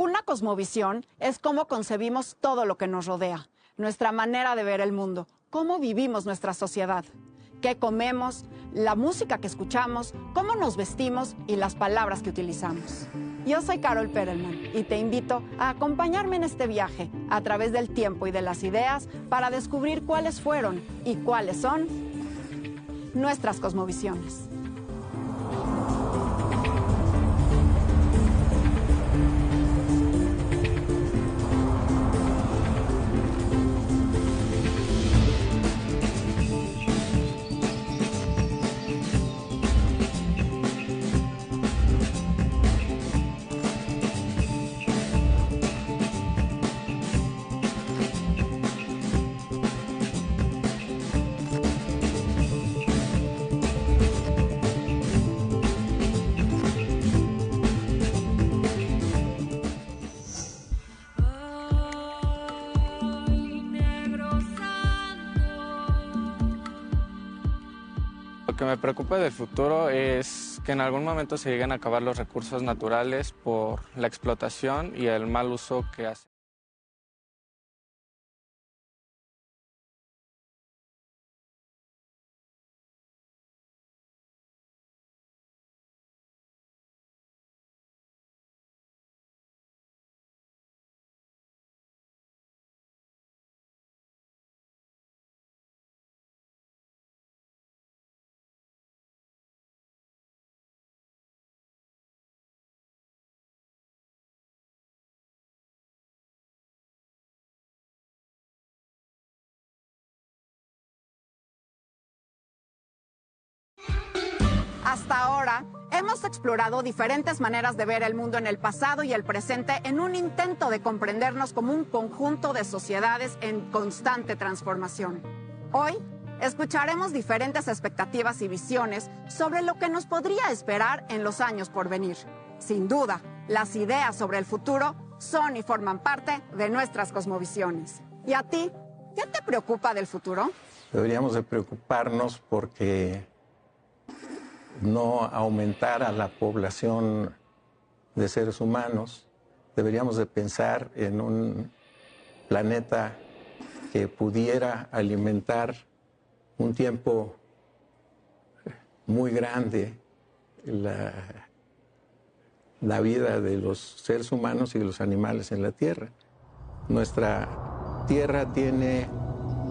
Una cosmovisión es cómo concebimos todo lo que nos rodea, nuestra manera de ver el mundo, cómo vivimos nuestra sociedad, qué comemos, la música que escuchamos, cómo nos vestimos y las palabras que utilizamos. Yo soy Carol Perelman y te invito a acompañarme en este viaje a través del tiempo y de las ideas para descubrir cuáles fueron y cuáles son nuestras cosmovisiones. Lo que me preocupa del futuro es que en algún momento se lleguen a acabar los recursos naturales por la explotación y el mal uso que hace. Hasta ahora, hemos explorado diferentes maneras de ver el mundo en el pasado y el presente en un intento de comprendernos como un conjunto de sociedades en constante transformación. Hoy, escucharemos diferentes expectativas y visiones sobre lo que nos podría esperar en los años por venir. Sin duda, las ideas sobre el futuro son y forman parte de nuestras cosmovisiones. ¿Y a ti? ¿Qué te preocupa del futuro? Deberíamos de preocuparnos porque no aumentara la población de seres humanos. Deberíamos de pensar en un planeta que pudiera alimentar un tiempo muy grande la vida de los seres humanos y de los animales en la Tierra. Nuestra Tierra tiene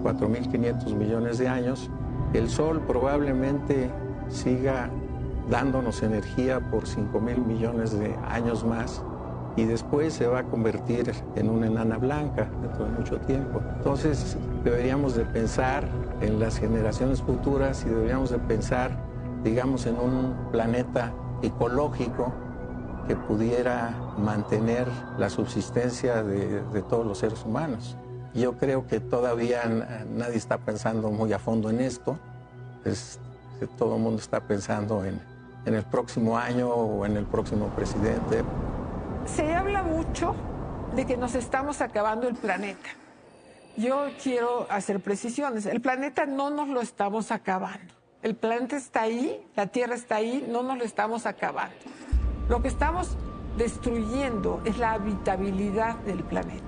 4.500 millones de años. El Sol probablemente siga dándonos energía por 5.000 millones de años más y después se va a convertir en una enana blanca dentro de mucho tiempo. Entonces deberíamos de pensar en las generaciones futuras y deberíamos de pensar, digamos, en un planeta ecológico que pudiera mantener la subsistencia de todos los seres humanos. Yo creo que todavía nadie está pensando muy a fondo en esto. Todo el mundo está pensando en el próximo año o en el próximo presidente. Se habla mucho de que nos estamos acabando el planeta. Yo quiero hacer precisiones. El planeta no nos lo estamos acabando. El planeta está ahí, la Tierra está ahí, no nos lo estamos acabando. Lo que estamos destruyendo es la habitabilidad del planeta.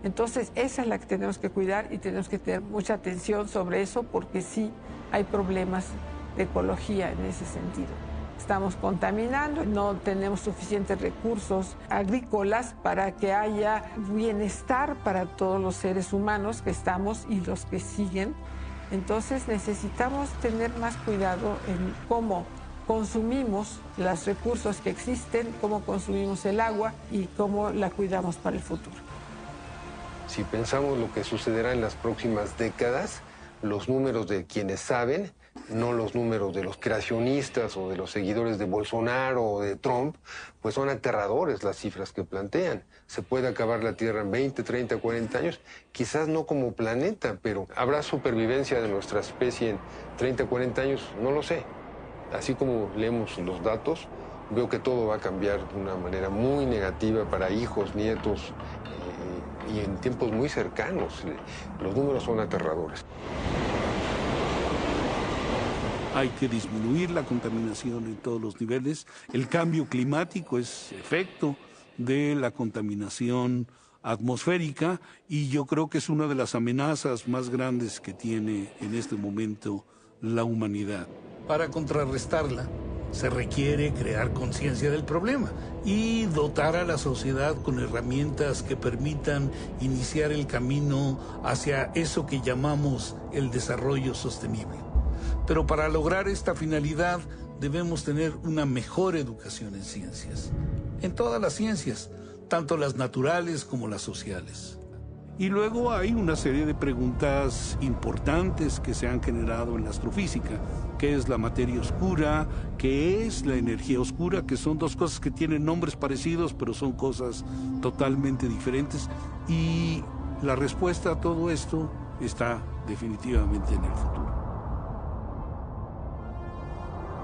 Entonces, esa es la que tenemos que cuidar y tenemos que tener mucha atención sobre eso porque sí hay problemas de ecología en ese sentido. Estamos contaminando, no tenemos suficientes recursos agrícolas para que haya bienestar para todos los seres humanos que estamos y los que siguen. Entonces necesitamos tener más cuidado en cómo consumimos los recursos que existen, cómo consumimos el agua y cómo la cuidamos para el futuro. Si pensamos lo que sucederá en las próximas décadas, los números de quienes saben, no los números de los creacionistas o de los seguidores de Bolsonaro o de Trump, pues son aterradores las cifras que plantean. Se puede acabar la Tierra en 20, 30, 40 años, quizás no como planeta, pero ¿habrá supervivencia de nuestra especie en 30, 40 años? No lo sé. Así como leemos los datos, veo que todo va a cambiar de una manera muy negativa para hijos, nietos, y en tiempos muy cercanos. Los números son aterradores. Hay que disminuir la contaminación en todos los niveles. El cambio climático es efecto de la contaminación atmosférica, y yo creo que es una de las amenazas más grandes que tiene en este momento la humanidad. Para contrarrestarla se requiere crear conciencia del problema y dotar a la sociedad con herramientas que permitan iniciar el camino hacia eso que llamamos el desarrollo sostenible. Pero para lograr esta finalidad debemos tener una mejor educación en ciencias, en todas las ciencias, tanto las naturales como las sociales. Y luego hay una serie de preguntas importantes que se han generado en la astrofísica. ¿Qué es la materia oscura? ¿Qué es la energía oscura? Que son dos cosas que tienen nombres parecidos, pero son cosas totalmente diferentes. Y la respuesta a todo esto está definitivamente en el futuro.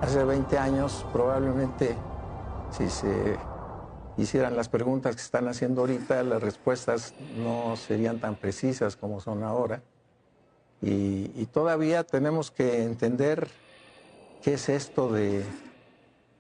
Hace 20 años, probablemente, si se hicieran las preguntas que están haciendo ahorita, las respuestas no serían tan precisas como son ahora. Y todavía tenemos que entender qué es esto de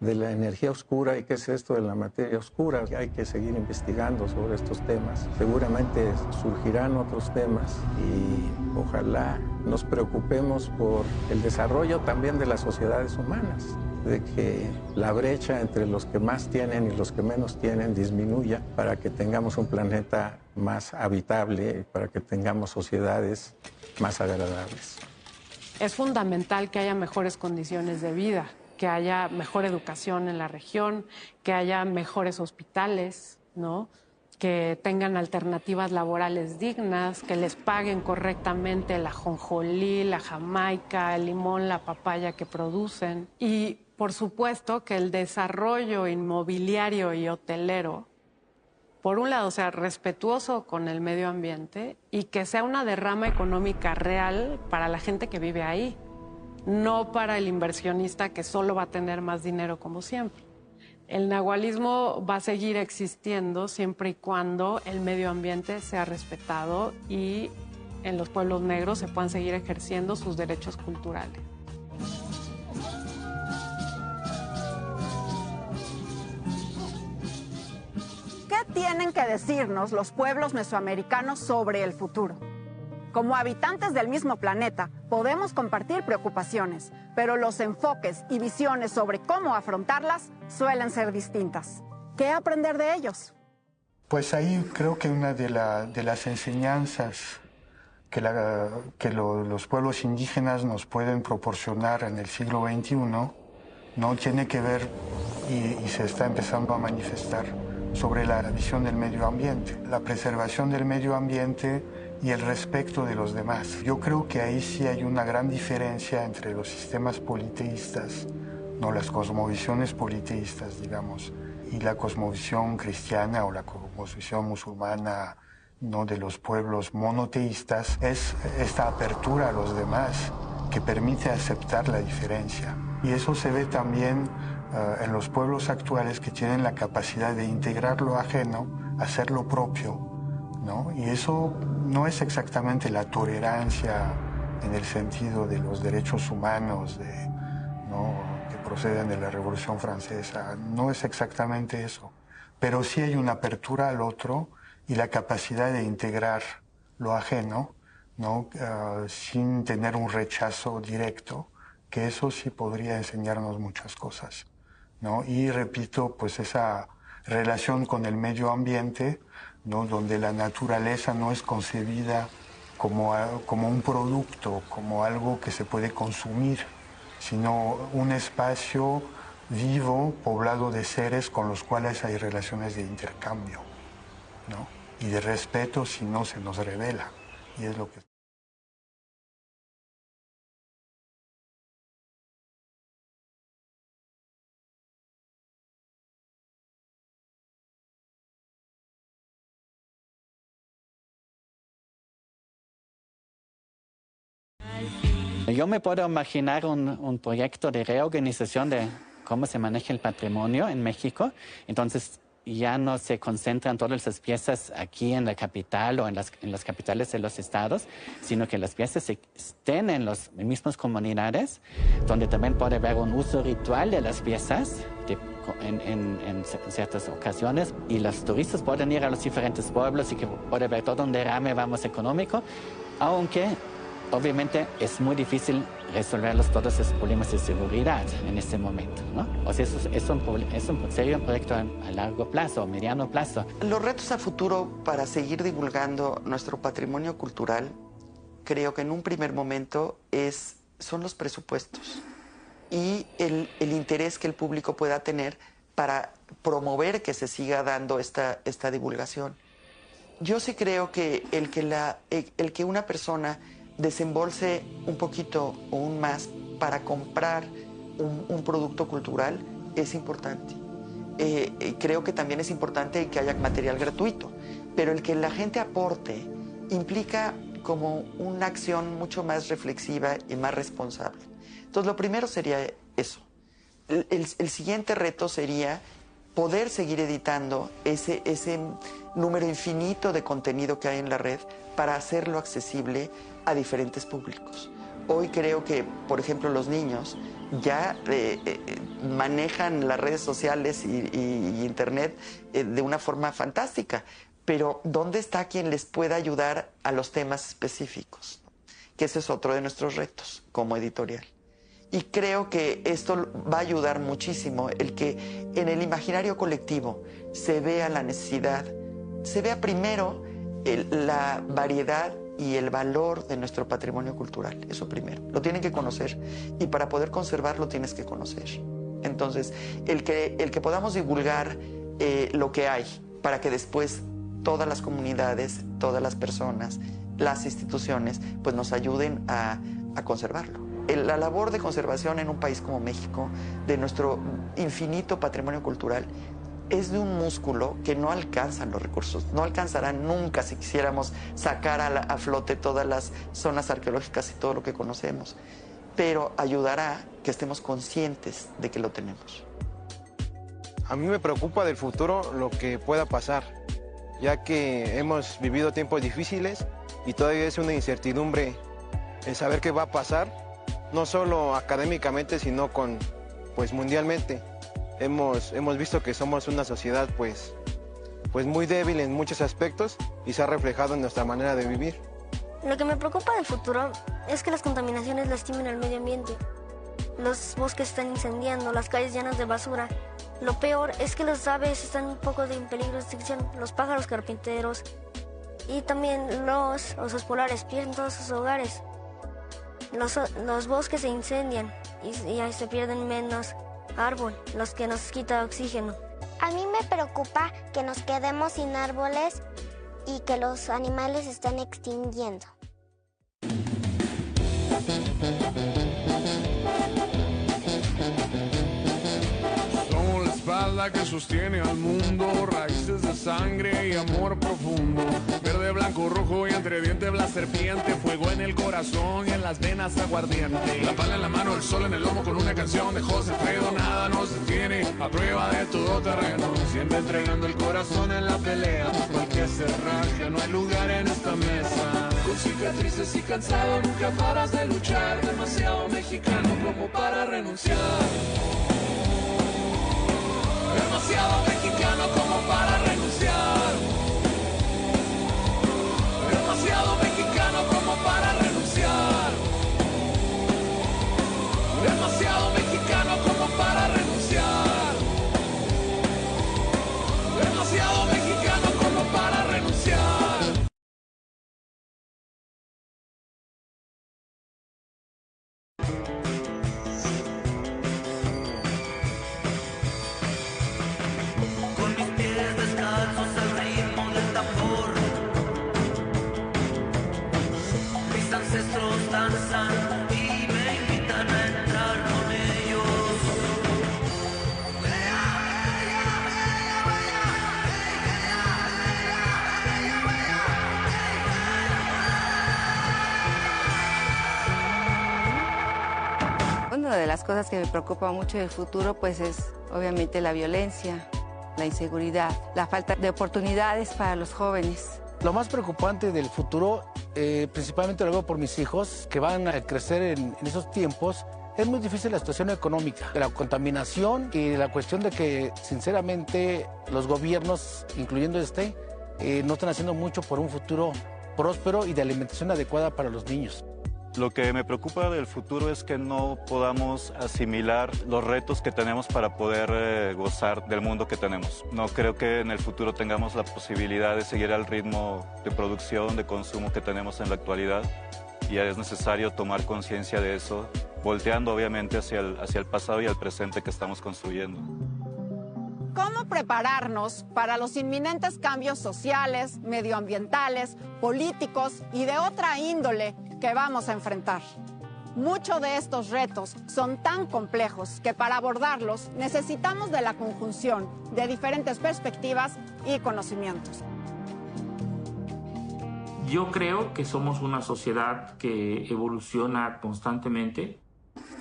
la energía oscura y qué es esto de la materia oscura. Hay que seguir investigando sobre estos temas. Seguramente surgirán otros temas y ojalá nos preocupemos por el desarrollo también de las sociedades humanas, de que la brecha entre los que más tienen y los que menos tienen disminuya para que tengamos un planeta más habitable y para que tengamos sociedades más agradables. Es fundamental que haya mejores condiciones de vida, que haya mejor educación en la región, que haya mejores hospitales, ¿no? Que tengan alternativas laborales dignas, que les paguen correctamente el ajonjolí, la jamaica, el limón, la papaya que producen. Y, por supuesto, que el desarrollo inmobiliario y hotelero, por un lado, sea respetuoso con el medio ambiente y que sea una derrama económica real para la gente que vive ahí, no para el inversionista que solo va a tener más dinero como siempre. El nahualismo va a seguir existiendo siempre y cuando el medio ambiente sea respetado y en los pueblos negros se puedan seguir ejerciendo sus derechos culturales. ¿Qué tienen que decirnos los pueblos mesoamericanos sobre el futuro? Como habitantes del mismo planeta, podemos compartir preocupaciones, pero los enfoques y visiones sobre cómo afrontarlas suelen ser distintas. ¿Qué aprender de ellos? Pues ahí creo que una de las enseñanzas que los pueblos indígenas nos pueden proporcionar en el siglo XXI, ¿no? Tiene que ver, y se está empezando a manifestar, sobre la visión del medio ambiente, la preservación del medio ambiente y el respeto de los demás. Yo creo que ahí sí hay una gran diferencia entre los sistemas politeístas, no las cosmovisiones politeístas, digamos, y la cosmovisión cristiana o la cosmovisión musulmana, no, de los pueblos monoteístas. Es esta apertura a los demás que permite aceptar la diferencia. Y eso se ve también en los pueblos actuales, que tienen la capacidad de integrar lo ajeno, hacer lo propio, ¿no? Y eso no es exactamente la tolerancia en el sentido de los derechos humanos, ¿no?, que proceden de la Revolución Francesa. No es exactamente eso. Pero sí hay una apertura al otro y la capacidad de integrar lo ajeno, ¿no?, sin tener un rechazo directo, que eso sí podría enseñarnos muchas cosas, ¿no? Y repito, pues esa relación con el medio ambiente, ¿no?, donde la naturaleza no es concebida como un producto, como algo que se puede consumir, sino un espacio vivo, poblado de seres con los cuales hay relaciones de intercambio, ¿no?, y de respeto, si no se nos revela. Y es lo que... Yo me puedo imaginar un proyecto de reorganización de cómo se maneja el patrimonio en México. Entonces, ya no se concentran todas las piezas aquí en la capital o en las capitales de los estados, sino que las piezas estén en las mismas comunidades, donde también puede haber un uso ritual de las piezas en ciertas ocasiones, y los turistas pueden ir a los diferentes pueblos y que puede haber todo un derrame, vamos, económico, aunque obviamente es muy difícil resolver todos esos problemas de seguridad en este momento, ¿no? O sea, sería un proyecto a largo plazo, mediano plazo. Los retos a futuro para seguir divulgando nuestro patrimonio cultural, creo que en un primer momento son los presupuestos y el interés que el público pueda tener para promover que se siga dando esta divulgación. Yo sí creo que el que una persona desembolse un poquito o un más para comprar un producto cultural es importante. Creo que también es importante que haya material gratuito, pero el que la gente aporte implica como una acción mucho más reflexiva y más responsable. Entonces, lo primero sería eso. El siguiente reto sería poder seguir editando ese número infinito de contenido que hay en la red para hacerlo accesible a diferentes públicos. Hoy creo que, por ejemplo, los niños ya manejan las redes sociales y Internet de una forma fantástica, pero ¿dónde está quien les pueda ayudar a los temas específicos? Que ese es otro de nuestros retos como editorial. Y creo que esto va a ayudar muchísimo, el que en el imaginario colectivo se vea la necesidad, se vea primero la variedad y el valor de nuestro patrimonio cultural. Eso primero, lo tienen que conocer, y para poder conservarlo tienes que conocer. Entonces, el que podamos divulgar lo que hay, para que después todas las comunidades, todas las personas, las instituciones, pues nos ayuden a conservarlo. La labor de conservación en un país como México, de nuestro infinito patrimonio cultural, es de un músculo que no alcanzan los recursos, no alcanzarán nunca si quisiéramos sacar a flote todas las zonas arqueológicas y todo lo que conocemos, pero ayudará que estemos conscientes de que lo tenemos. A mí me preocupa del futuro lo que pueda pasar, ya que hemos vivido tiempos difíciles y todavía es una incertidumbre el saber qué va a pasar, no solo académicamente, sino pues mundialmente. Hemos visto que somos una sociedad pues muy débil en muchos aspectos y se ha reflejado en nuestra manera de vivir. Lo que me preocupa del futuro es que las contaminaciones lastimen al medio ambiente. Los bosques están incendiando, las calles llenas de basura. Lo peor es que las aves están un poco en peligro de extinción, los pájaros carpinteros y también los osos polares pierden todos sus hogares. Los bosques se incendian y ahí se pierden menos árboles, los que nos quita oxígeno. A mí me preocupa que nos quedemos sin árboles y que los animales se estén extinguiendo. Que sostiene al mundo, raíces de sangre y amor profundo, verde, blanco, rojo y entre dientes la serpiente, fuego en el corazón y en las venas aguardiente, la pala en la mano, el sol en el lomo con una canción de José Alfredo, nada nos detiene, a prueba de todo terreno, siempre entregando el corazón en la pelea, cualquier cerraje, no hay lugar en esta mesa, con cicatrices y cansado, nunca paras de luchar, demasiado mexicano como para renunciar. Demasiado mexicano como para renunciar. Demasiado mexicano como para renunciar. Demasiado mexicano como para renunciar. Demasiado mexicano como para renunciar. Una de las cosas que me preocupa mucho del futuro pues es obviamente la violencia, la inseguridad, la falta de oportunidades para los jóvenes. Lo más preocupante del futuro, principalmente lo veo por mis hijos, que van a crecer en esos tiempos. Es muy difícil la situación económica, la contaminación y la cuestión de que, sinceramente, los gobiernos, incluyendo no están haciendo mucho por un futuro próspero y de alimentación adecuada para los niños. Lo que me preocupa del futuro es que no podamos asimilar los retos que tenemos para poder gozar del mundo que tenemos. No creo que en el futuro tengamos la posibilidad de seguir al ritmo de producción, de consumo que tenemos en la actualidad, y es necesario tomar conciencia de eso, volteando obviamente hacia el pasado y al presente que estamos construyendo. ¿Cómo prepararnos para los inminentes cambios sociales, medioambientales, políticos y de otra índole que vamos a enfrentar? Muchos de estos retos son tan complejos que para abordarlos necesitamos de la conjunción de diferentes perspectivas y conocimientos. Yo creo que somos una sociedad que evoluciona constantemente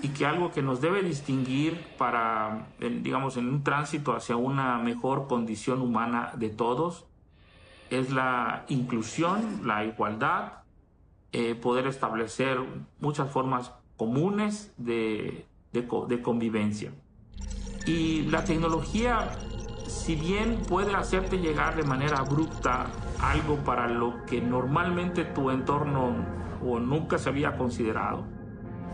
y que algo que nos debe distinguir para, digamos, en un tránsito hacia una mejor condición humana de todos es la inclusión, la igualdad, poder establecer muchas formas comunes de convivencia. Y la tecnología, si bien puede hacerte llegar de manera abrupta algo para lo que normalmente tu entorno o nunca se había considerado,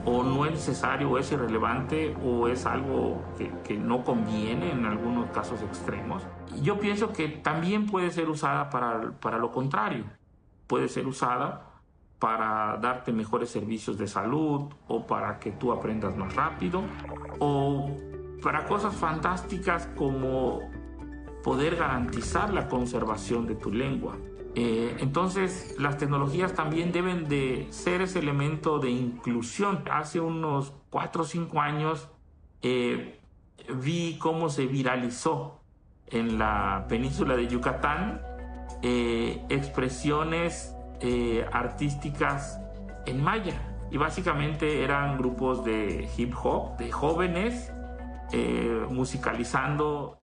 o no es necesario, o es irrelevante, o es algo que no conviene en algunos casos extremos, yo pienso que también puede ser usada para lo contrario. Puede ser usada para darte mejores servicios de salud, o para que tú aprendas más rápido, o para cosas fantásticas como poder garantizar la conservación de tu lengua. Entonces, las tecnologías también deben de ser ese elemento de inclusión. Hace unos 4 o 5 años vi cómo se viralizó en la península de Yucatán expresiones artísticas en maya. Y básicamente eran grupos de hip hop, de jóvenes musicalizando.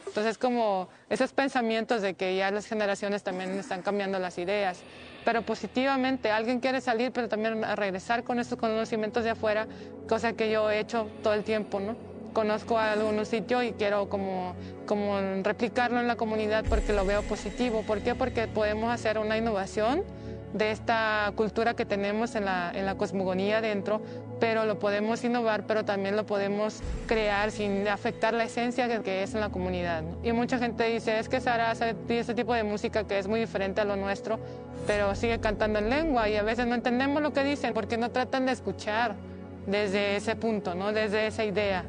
Entonces, como esos pensamientos de que ya las generaciones también están cambiando las ideas, pero positivamente, alguien quiere salir, pero también a regresar con estos conocimientos de afuera, cosa que yo he hecho todo el tiempo, ¿no? Conozco a algún sitio y quiero como replicarlo en la comunidad porque lo veo positivo. ¿Por qué? Porque podemos hacer una innovación de esta cultura que tenemos en la cosmogonía dentro, pero lo podemos innovar, pero también lo podemos crear sin afectar la esencia que es en la comunidad, ¿no? Y mucha gente dice, es que Sara hace ese tipo de música que es muy diferente a lo nuestro, pero sigue cantando en lengua y a veces no entendemos lo que dicen porque no tratan de escuchar desde ese punto, ¿no? Desde esa idea.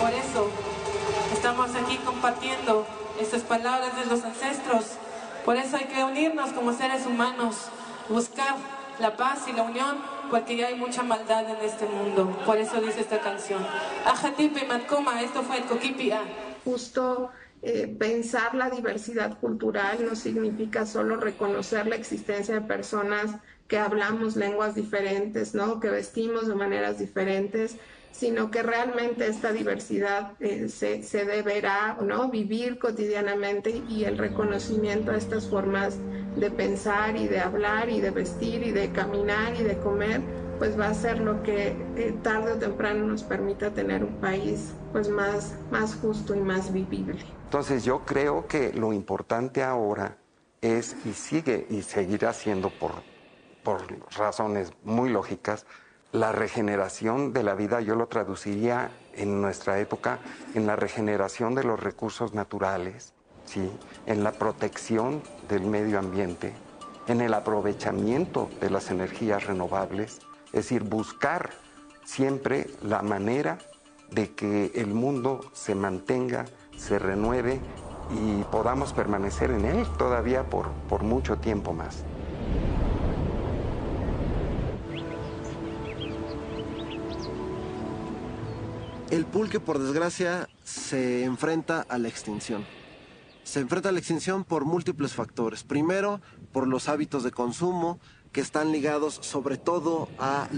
Por eso estamos aquí compartiendo estas palabras de los ancestros. Por eso hay que unirnos como seres humanos, buscar la paz y la unión, porque ya hay mucha maldad en este mundo. Por eso dice esta canción. Ajatipe Matkoma, esto fue el Coquipia. Justo pensar la diversidad cultural no significa solo reconocer la existencia de personas que hablamos lenguas diferentes, ¿no? Que vestimos de maneras diferentes, sino que realmente esta diversidad se deberá, ¿no?, vivir cotidianamente, y el reconocimiento a estas formas de pensar y de hablar y de vestir y de caminar y de comer, pues va a ser lo que tarde o temprano nos permita tener un país pues más justo y más vivible. Entonces yo creo que lo importante ahora es, y seguirá siendo por razones muy lógicas, la regeneración de la vida. Yo lo traduciría en nuestra época en la regeneración de los recursos naturales, ¿sí?, en la protección del medio ambiente, en el aprovechamiento de las energías renovables, es decir, buscar siempre la manera de que el mundo se mantenga, se renueve y podamos permanecer en él todavía por mucho tiempo más. El pulque, por desgracia, se enfrenta a la extinción. Se enfrenta a la extinción por múltiples factores. Primero, por los hábitos de consumo, que están ligados sobre todo a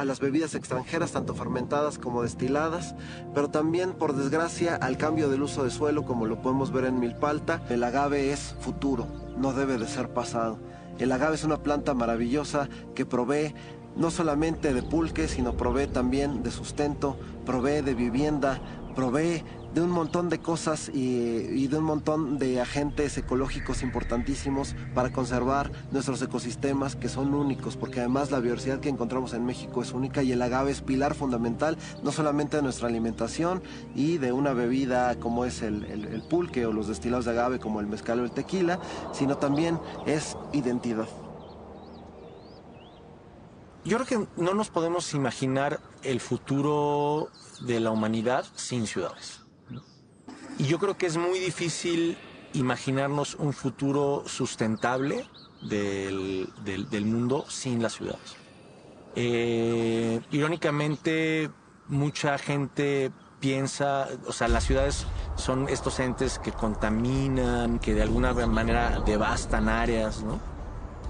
las bebidas extranjeras, tanto fermentadas como destiladas, pero también, por desgracia, al cambio del uso de suelo, como lo podemos ver en Milpalta. El agave es futuro, no debe de ser pasado. El agave es una planta maravillosa que provee no solamente de pulque, sino provee también de sustento, provee de vivienda, provee de un montón de cosas y de un montón de agentes ecológicos importantísimos para conservar nuestros ecosistemas, que son únicos, porque además la biodiversidad que encontramos en México es única, y el agave es pilar fundamental no solamente de nuestra alimentación y de una bebida como es el pulque o los destilados de agave como el mezcal o el tequila, sino también es identidad. Yo creo que no nos podemos imaginar el futuro de la humanidad sin ciudades. Y yo creo que es muy difícil imaginarnos un futuro sustentable del mundo sin las ciudades. Irónicamente, mucha gente piensa, o sea, las ciudades son estos entes que contaminan, que de alguna manera devastan áreas, ¿no?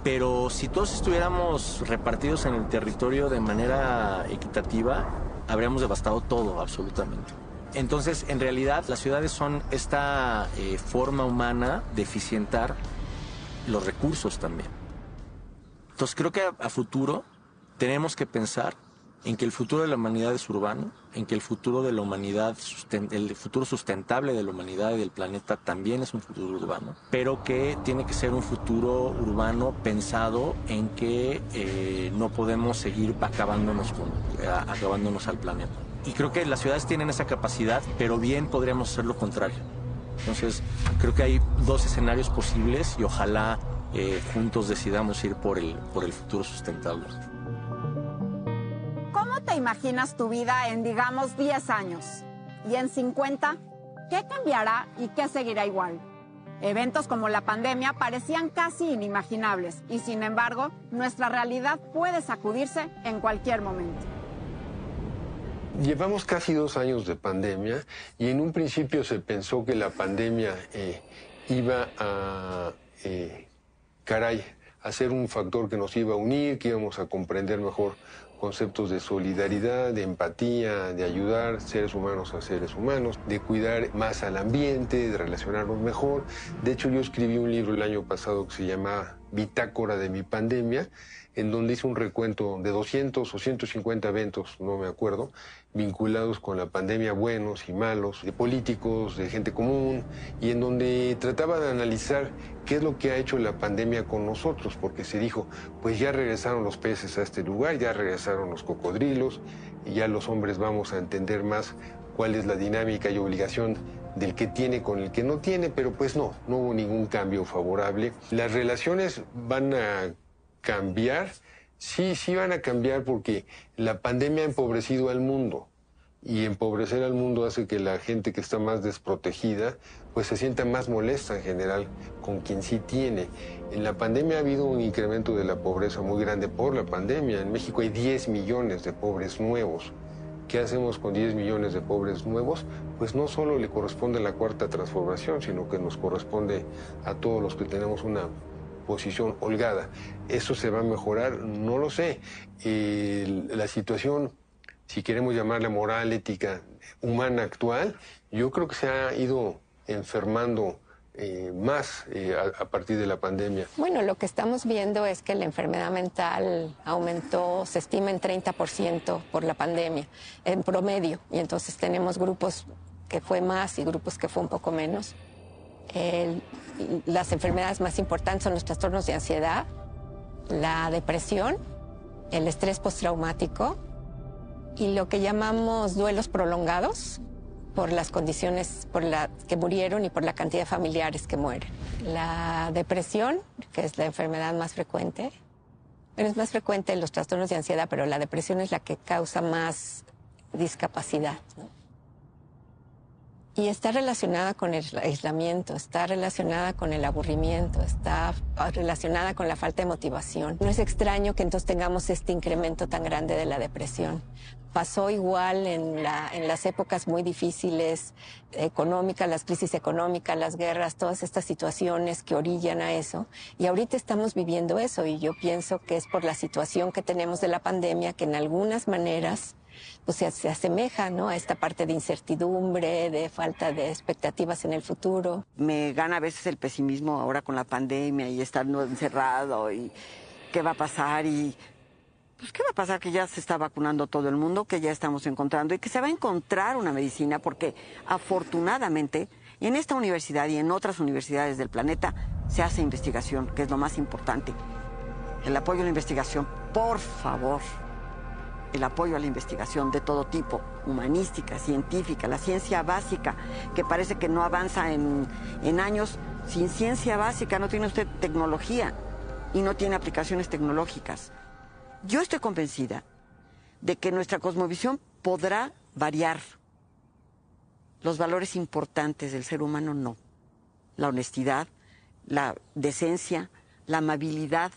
Pero si todos estuviéramos repartidos en el territorio de manera equitativa, habríamos devastado todo, absolutamente. Entonces, en realidad, las ciudades son esta forma humana de eficientar los recursos también. Entonces, creo que a futuro tenemos que pensar en que el futuro de la humanidad es urbano, en que el futuro de la humanidad, el futuro sustentable de la humanidad y del planeta también es un futuro urbano, pero que tiene que ser un futuro urbano pensado en que no podemos seguir acabándonos al planeta. Y creo que las ciudades tienen esa capacidad, pero bien podríamos hacer lo contrario. Entonces, creo que hay dos escenarios posibles y ojalá juntos decidamos ir por el futuro sustentable. ¿Cómo te imaginas tu vida en, digamos, 10 años? Y en 50, ¿qué cambiará y qué seguirá igual? Eventos como la pandemia parecían casi inimaginables y, sin embargo, nuestra realidad puede sacudirse en cualquier momento. Llevamos casi 2 años de pandemia y en un principio se pensó que la pandemia iba a ser un factor que nos iba a unir, que íbamos a comprender mejor conceptos de solidaridad, de empatía, de ayudar seres humanos a seres humanos, de cuidar más al ambiente, de relacionarnos mejor. De hecho, yo escribí un libro el año pasado que se llama Bitácora de mi pandemia, en donde hice un recuento de 200 o 150 eventos, no me acuerdo, vinculados con la pandemia, buenos y malos, de políticos, de gente común, y en donde trataba de analizar qué es lo que ha hecho la pandemia con nosotros, porque se dijo, pues ya regresaron los peces a este lugar, ya regresaron los cocodrilos, y ya los hombres vamos a entender más cuál es la dinámica y obligación del que tiene con el que no tiene, pero pues no hubo ningún cambio favorable. Las relaciones van a cambiar, sí van a cambiar porque la pandemia ha empobrecido al mundo y empobrecer al mundo hace que la gente que está más desprotegida pues se sienta más molesta en general con quien sí tiene. En la pandemia ha habido un incremento de la pobreza muy grande por la pandemia. En México hay 10 millones de pobres nuevos. ¿Qué hacemos con 10 millones de pobres nuevos? Pues no solo le corresponde a la cuarta transformación, sino que nos corresponde a todos los que tenemos una posición holgada. ¿Eso se va a mejorar? No lo sé. La situación, si queremos llamarla moral, ética, humana actual, yo creo que se ha ido enfermando más a partir de la pandemia. Bueno, lo que estamos viendo es que la enfermedad mental aumentó, se estima en 30% por la pandemia, en promedio, y entonces tenemos grupos que fue más y grupos que fue un poco menos. Las enfermedades más importantes son los trastornos de ansiedad, la depresión, el estrés postraumático y lo que llamamos duelos prolongados por las condiciones por las que murieron y por la cantidad de familiares que mueren. La depresión, que es la enfermedad más frecuente, Bueno, es más frecuente en los trastornos de ansiedad, pero la depresión es la que causa más discapacidad, ¿no? Y está relacionada con el aislamiento, está relacionada con el aburrimiento, está relacionada con la falta de motivación. No es extraño que entonces tengamos este incremento tan grande de la depresión. Pasó igual en las épocas muy difíciles económicas, las crisis económicas, las guerras, todas estas situaciones que orillan a eso. Y ahorita estamos viviendo eso, y yo pienso que es por la situación que tenemos de la pandemia, que en algunas maneras pues se asemeja, ¿no?, a esta parte de incertidumbre, de falta de expectativas en el futuro. Me gana a veces el pesimismo ahora con la pandemia y estando encerrado y qué va a pasar y pues qué va a pasar, que ya se está vacunando todo el mundo, que ya estamos encontrando y que se va a encontrar una medicina, porque afortunadamente en esta universidad y en otras universidades del planeta se hace investigación, que es lo más importante. El apoyo a la investigación, por favor. El apoyo a la investigación de todo tipo, humanística, científica, la ciencia básica, que parece que no avanza en años. Sin ciencia básica no tiene usted tecnología y no tiene aplicaciones tecnológicas. Yo estoy convencida de que nuestra cosmovisión podrá variar. Los valores importantes del ser humano no. La honestidad, la decencia, la amabilidad.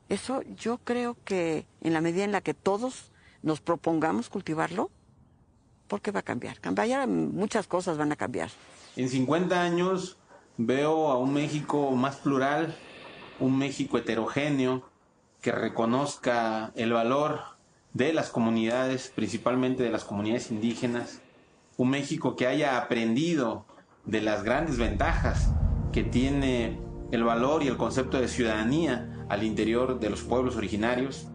Eso yo creo que en la medida en la que todos nos propongamos cultivarlo, ¿por qué va a cambiar? Muchas cosas van a cambiar. En 50 años veo a un México más plural, un México heterogéneo, que reconozca el valor de las comunidades, principalmente de las comunidades indígenas, un México que haya aprendido de las grandes ventajas que tiene el valor y el concepto de ciudadanía al interior de los pueblos originarios,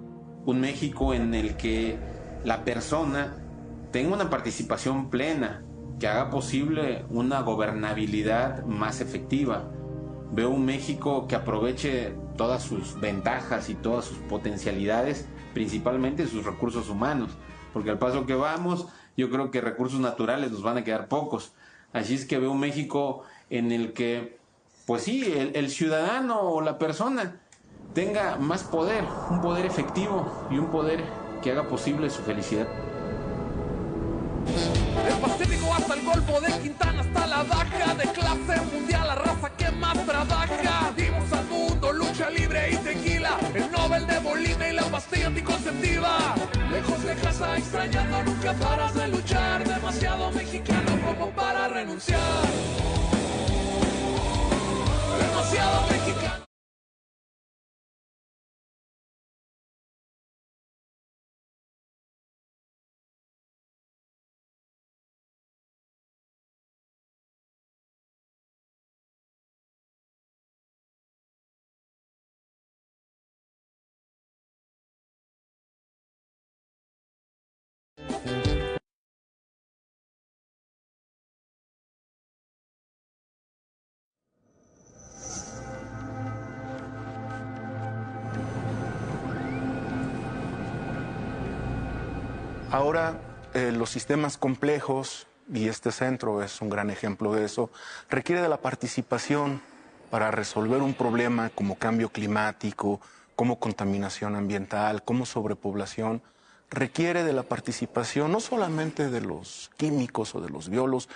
un México en el que la persona tenga una participación plena, que haga posible una gobernabilidad más efectiva. Veo un México que aproveche todas sus ventajas y todas sus potencialidades, principalmente sus recursos humanos, porque al paso que vamos, yo creo que recursos naturales nos van a quedar pocos. Así es que veo un México en el que, pues sí, el ciudadano o la persona tenga más poder, un poder efectivo y un poder que haga posible su felicidad. Del Pacífico hasta el Golfo, de Quintana hasta la Baja, de clase mundial, la raza que más trabaja. Dimos al mundo lucha libre y tequila, el Nobel de Bolivia y la pastilla anticonceptiva. Lejos de casa, extrañando, nunca paras de luchar. Demasiado mexicano como para renunciar. Demasiado mexicano. Ahora, los sistemas complejos, y este centro es un gran ejemplo de eso, requiere de la participación para resolver un problema como cambio climático, como contaminación ambiental, como sobrepoblación. Requiere de la participación no solamente de los químicos o de los biólogos,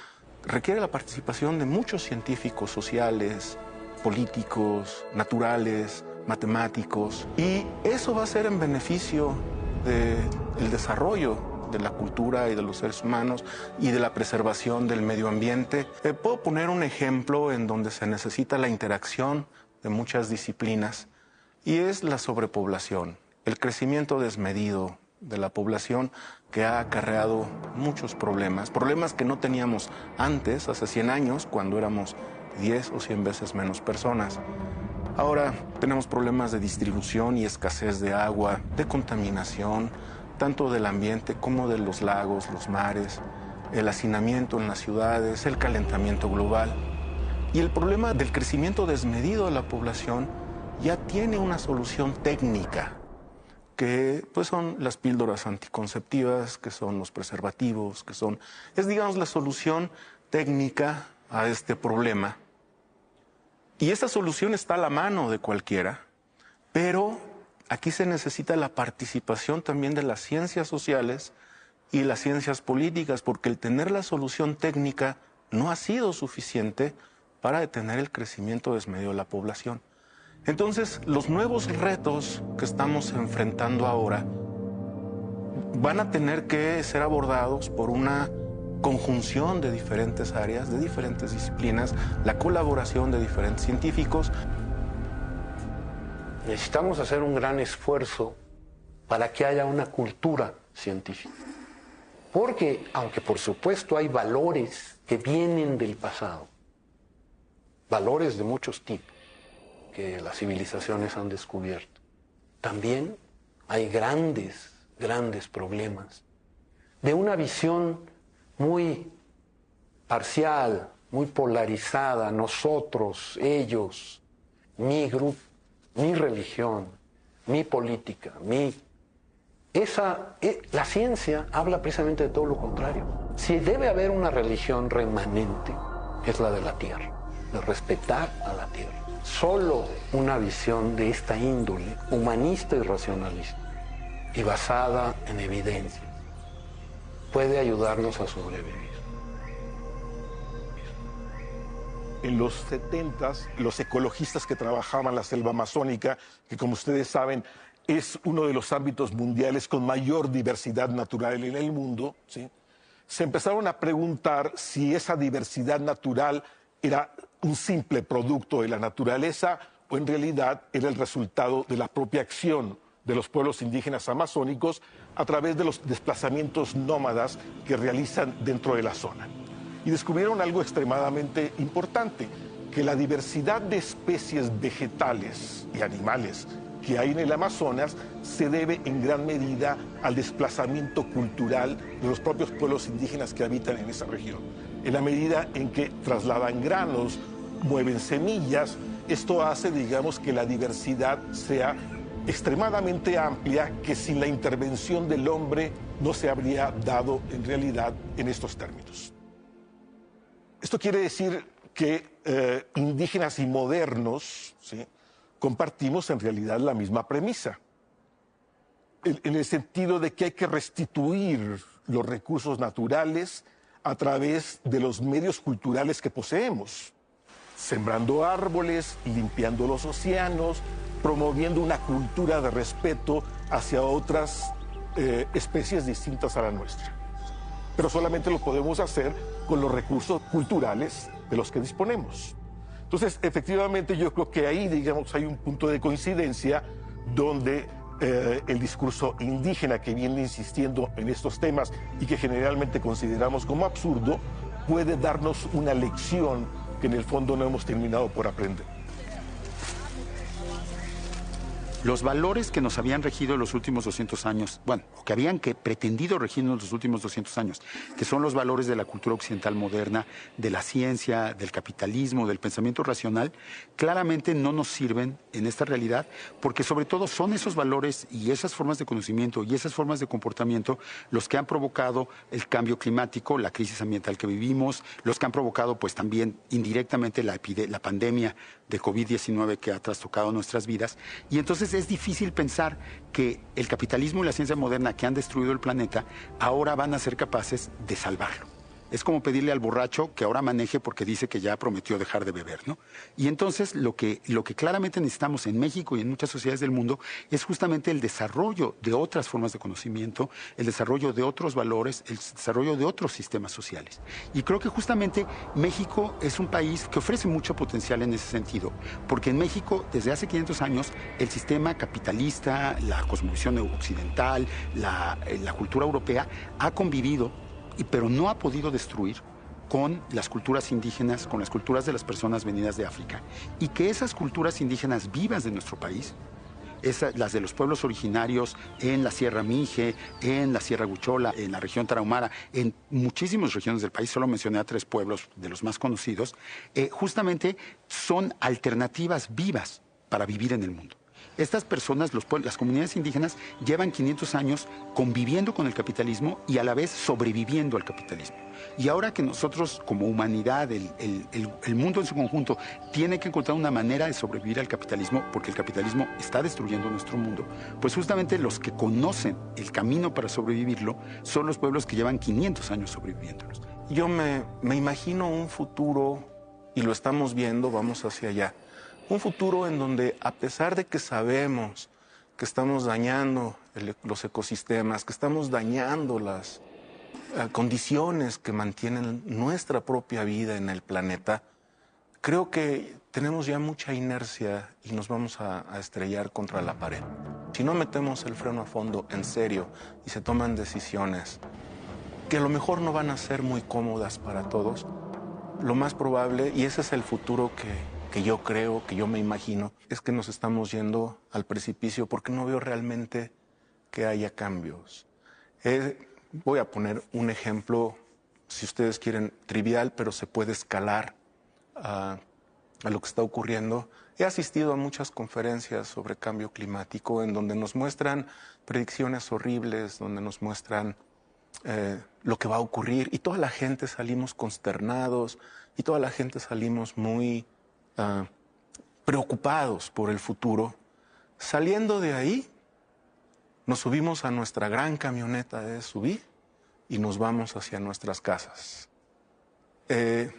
requiere la participación de muchos científicos sociales, políticos, naturales, matemáticos, y eso va a ser en beneficio del desarrollo de la cultura y de los seres humanos y de la preservación del medio ambiente. Puedo poner un ejemplo en donde se necesita la interacción de muchas disciplinas, y es la sobrepoblación, el crecimiento desmedido de la población, que ha acarreado muchos problemas que no teníamos antes, hace 100 años, cuando éramos 10 o 100 veces menos personas. Ahora tenemos problemas de distribución y escasez de agua, de contaminación, tanto del ambiente como de los lagos, los mares, el hacinamiento en las ciudades, el calentamiento global. Y el problema del crecimiento desmedido de la población ya tiene una solución técnica, que pues son las píldoras anticonceptivas, que son los preservativos, es digamos la solución técnica a este problema. Y esa solución está a la mano de cualquiera, pero Aquí se necesita la participación también de las ciencias sociales y las ciencias políticas, porque el tener la solución técnica no ha sido suficiente para detener el crecimiento desmedido de la población. Entonces, los nuevos retos que estamos enfrentando ahora van a tener que ser abordados por una conjunción de diferentes áreas, de diferentes disciplinas, la colaboración de diferentes científicos. Necesitamos hacer un gran esfuerzo para que haya una cultura científica. Porque, aunque por supuesto hay valores que vienen del pasado, valores de muchos tipos que las civilizaciones han descubierto, también hay grandes problemas de una visión muy parcial, muy polarizada, nosotros, ellos, mi grupo, mi religión, mi política, la ciencia habla precisamente de todo lo contrario. Si debe haber una religión remanente, es la de la tierra, de respetar a la tierra. Solo una visión de esta índole, humanista y racionalista, y basada en evidencia, puede ayudarnos a sobrevivir. En los 70s, los ecologistas que trabajaban la selva amazónica, que como ustedes saben, es uno de los ámbitos mundiales con mayor diversidad natural en el mundo, ¿sí?, se empezaron a preguntar si esa diversidad natural era un simple producto de la naturaleza o en realidad era el resultado de la propia acción de los pueblos indígenas amazónicos a través de los desplazamientos nómadas que realizan dentro de la zona. Y descubrieron algo extremadamente importante, que la diversidad de especies vegetales y animales que hay en el Amazonas se debe en gran medida al desplazamiento cultural de los propios pueblos indígenas que habitan en esa región. En la medida en que trasladan granos, mueven semillas, esto hace, digamos, que la diversidad sea extremadamente amplia, que sin la intervención del hombre no se habría dado en realidad en estos términos. Esto quiere decir que indígenas y modernos, ¿sí?, compartimos en realidad la misma premisa, en el sentido de que hay que restituir los recursos naturales a través de los medios culturales que poseemos, sembrando árboles, limpiando los océanos, promoviendo una cultura de respeto hacia otras especies distintas a la nuestra. Pero solamente lo podemos hacer con los recursos culturales de los que disponemos. Entonces, efectivamente, yo creo que ahí, digamos, hay un punto de coincidencia donde el discurso indígena que viene insistiendo en estos temas y que generalmente consideramos como absurdo, puede darnos una lección que en el fondo no hemos terminado por aprender. Los valores que nos habían regido en los últimos 200 años, bueno, o que habían pretendido regirnos los últimos 200 años, que son los valores de la cultura occidental moderna, de la ciencia, del capitalismo, del pensamiento racional, claramente no nos sirven en esta realidad, porque sobre todo son esos valores y esas formas de conocimiento y esas formas de comportamiento los que han provocado el cambio climático, la crisis ambiental que vivimos, los que han provocado pues también indirectamente la pandemia de COVID-19 que ha trastocado nuestras vidas. Y entonces es difícil pensar que el capitalismo y la ciencia moderna que han destruido el planeta ahora van a ser capaces de salvarlo. Es como pedirle al borracho que ahora maneje porque dice que ya prometió dejar de beber, ¿no? Y entonces lo que claramente necesitamos en México y en muchas sociedades del mundo es justamente el desarrollo de otras formas de conocimiento, el desarrollo de otros valores, el desarrollo de otros sistemas sociales. Y creo que justamente México es un país que ofrece mucho potencial en ese sentido, porque en México desde hace 500 años el sistema capitalista, la cosmovisión occidental, la cultura europea ha convivido, pero no ha podido destruir con las culturas indígenas, con las culturas de las personas venidas de África. Y que esas culturas indígenas vivas de nuestro país, las de los pueblos originarios en la Sierra Mije, en la Sierra Huichola, en la región Tarahumara, en muchísimas regiones del país, solo mencioné a 3 pueblos de los más conocidos, justamente son alternativas vivas para vivir en el mundo. Estas personas, las comunidades indígenas, llevan 500 años conviviendo con el capitalismo y a la vez sobreviviendo al capitalismo. Y ahora que nosotros, como humanidad, el mundo en su conjunto, tiene que encontrar una manera de sobrevivir al capitalismo, porque el capitalismo está destruyendo nuestro mundo, pues justamente los que conocen el camino para sobrevivirlo son los pueblos que llevan 500 años sobreviviéndolos. Yo me imagino un futuro, y lo estamos viendo, vamos hacia allá, un futuro en donde, a pesar de que sabemos que estamos dañando los ecosistemas, que estamos dañando las condiciones que mantienen nuestra propia vida en el planeta, creo que tenemos ya mucha inercia y nos vamos a estrellar contra la pared. Si no metemos el freno a fondo en serio y se toman decisiones que a lo mejor no van a ser muy cómodas para todos, lo más probable, y ese es el futuro que yo creo, que yo me imagino, es que nos estamos yendo al precipicio porque no veo realmente que haya cambios. Voy a poner un ejemplo, si ustedes quieren, trivial, pero se puede escalar a lo que está ocurriendo. He asistido a muchas conferencias sobre cambio climático en donde nos muestran predicciones horribles, donde nos muestran lo que va a ocurrir, y toda la gente salimos consternados y toda la gente salimos muy preocupados por el futuro. Saliendo de ahí, nos subimos a nuestra gran camioneta de SUV y nos vamos hacia nuestras casas. Creo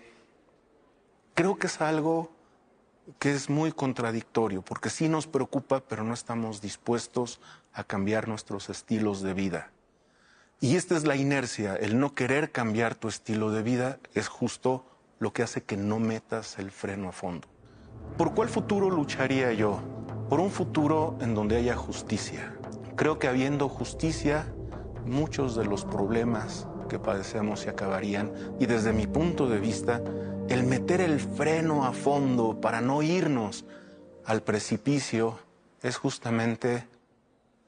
que es algo que es muy contradictorio, porque sí nos preocupa, pero no estamos dispuestos a cambiar nuestros estilos de vida. Y esta es la inercia, el no querer cambiar tu estilo de vida es justo lo que hace que no metas el freno a fondo. ¿Por cuál futuro lucharía yo? Por un futuro en donde haya justicia. Creo que habiendo justicia, muchos de los problemas que padecemos se acabarían, y desde mi punto de vista, el meter el freno a fondo para no irnos al precipicio es justamente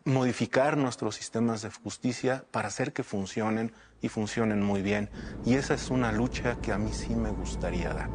modificar nuestros sistemas de justicia para hacer que funcionen y funcionen muy bien. Y esa es una lucha que a mí sí me gustaría dar.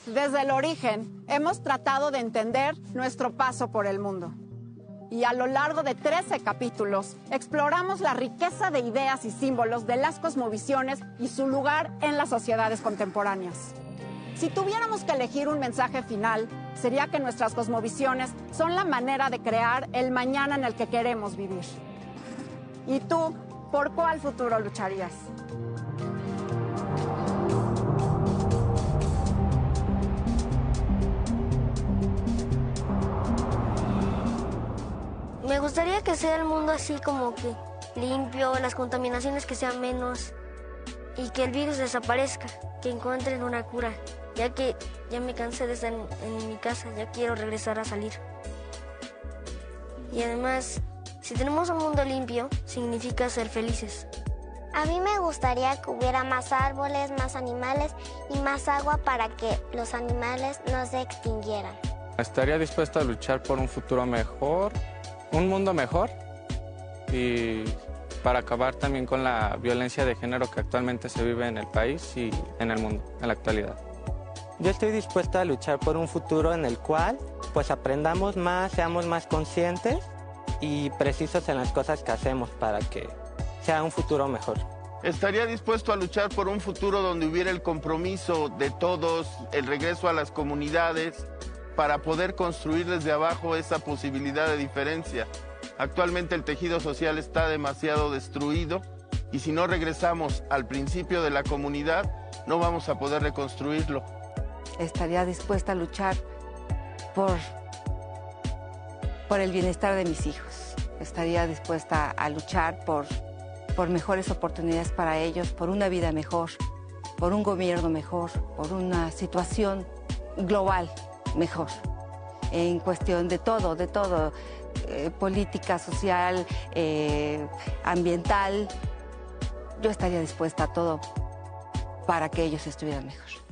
Desde el origen, hemos tratado de entender nuestro paso por el mundo. Y a lo largo de 13 capítulos, exploramos la riqueza de ideas y símbolos de las cosmovisiones y su lugar en las sociedades contemporáneas. Si tuviéramos que elegir un mensaje final, sería que nuestras cosmovisiones son la manera de crear el mañana en el que queremos vivir. ¿Y tú, por cuál futuro lucharías? Me gustaría que sea el mundo así como que limpio, las contaminaciones que sean menos y que el virus desaparezca, que encuentren una cura, ya que ya me cansé de estar en mi casa, ya quiero regresar a salir. Y además, si tenemos un mundo limpio, significa ser felices. A mí me gustaría que hubiera más árboles, más animales y más agua para que los animales no se extinguieran. Estaría dispuesto a luchar por un futuro mejor, un mundo mejor, y para acabar también con la violencia de género que actualmente se vive en el país y en el mundo, en la actualidad. Yo estoy dispuesta a luchar por un futuro en el cual pues aprendamos más, seamos más conscientes y precisos en las cosas que hacemos para que sea un futuro mejor. Estaría dispuesto a luchar por un futuro donde hubiera el compromiso de todos, el regreso a las comunidades, para poder construir desde abajo esa posibilidad de diferencia. Actualmente el tejido social está demasiado destruido y si no regresamos al principio de la comunidad, no vamos a poder reconstruirlo. Estaría dispuesta a luchar por el bienestar de mis hijos. Estaría dispuesta a luchar por mejores oportunidades para ellos, por una vida mejor, por un gobierno mejor, por una situación global mejor, en cuestión de todo, política, social, ambiental. Yo estaría dispuesta a todo para que ellos estuvieran mejor.